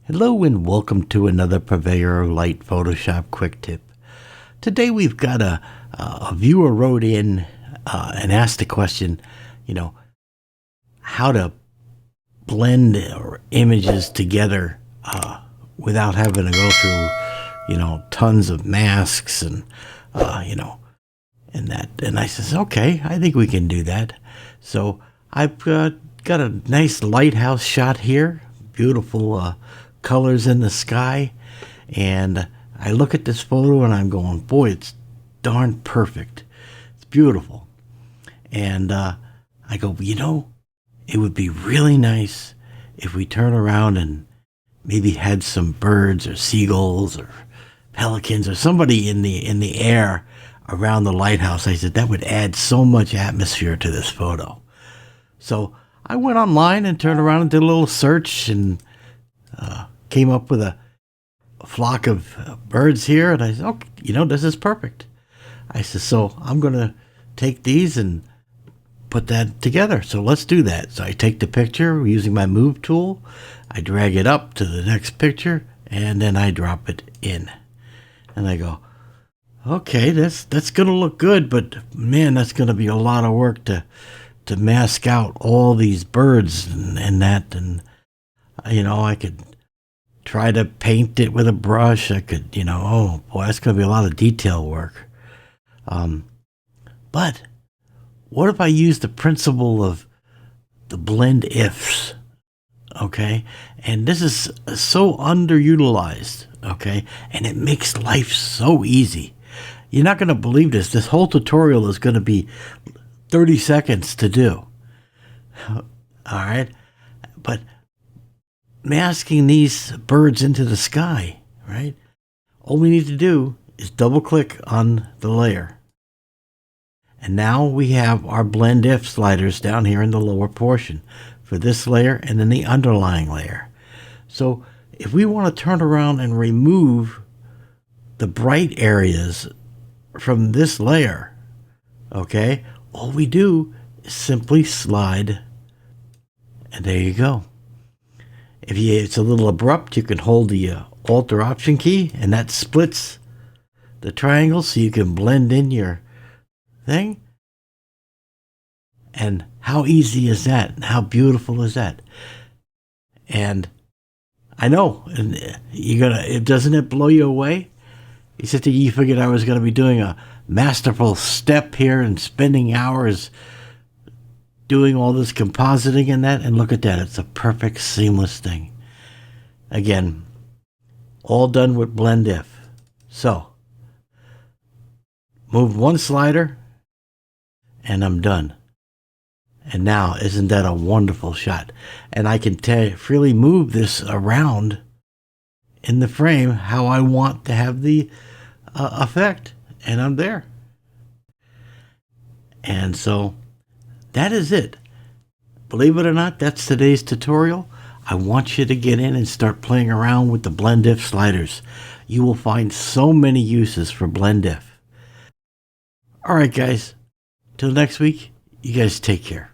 Hello and welcome to another Purveyor of Light Photoshop quick tip. Today we've got a viewer wrote in and asked the question, how to blend images together without having to go through, tons of masks and that. And I says, okay, I think we can do that. So I've got a nice lighthouse shot here, beautiful colors in the sky, and I look at this photo and I'm going, boy, it's darn perfect. It's beautiful. And I go, it would be really nice if we turn around and maybe had some birds or seagulls or pelicans or somebody in the air around the lighthouse. I said that would add so much atmosphere to this photo. So I went online and turned around and did a little search and came up with a flock of birds here, and I said, oh, this is perfect. I said, so I'm going to take these and put that together. So let's do that. So I take the picture using my move tool, I drag it up to the next picture, and then I drop it in. And I go, okay, that's going to look good, but man, that's going to be a lot of work to mask out all these birds and that. And, I could try to paint it with a brush. I could, oh boy, that's going to be a lot of detail work. But what if I use the principle of the blend ifs? Okay. And this is so underutilized. Okay. And it makes life so easy. You're not going to believe this. This whole tutorial is going to be 30 seconds to do. All right. But masking these birds into the sky, right? All we need to do is double click on the layer. And now we have our blend if sliders down here in the lower portion for this layer and then the underlying layer. So if we want to turn around and remove the bright areas from this layer, okay, all we do is simply slide, and there you go. If it's a little abrupt, you can hold the Alt or Option key, and that splits the triangle so you can blend in your thing. And how easy is that? And how beautiful is that? And I know, and doesn't it blow you away? You figured I was going to be doing a masterful step here and spending hours doing all this compositing and that, and look at that, it's a perfect seamless thing. Again, all done with blend if. So move one slider and I'm done. And now, isn't that a wonderful shot? And I can freely move this around in the frame how I want to have the effect, and I'm there. And so that is it. Believe it or not, that's today's tutorial. I want you to get in and start playing around with the blend if sliders. You will find so many uses for blend if. All right, guys. Till next week, you guys take care.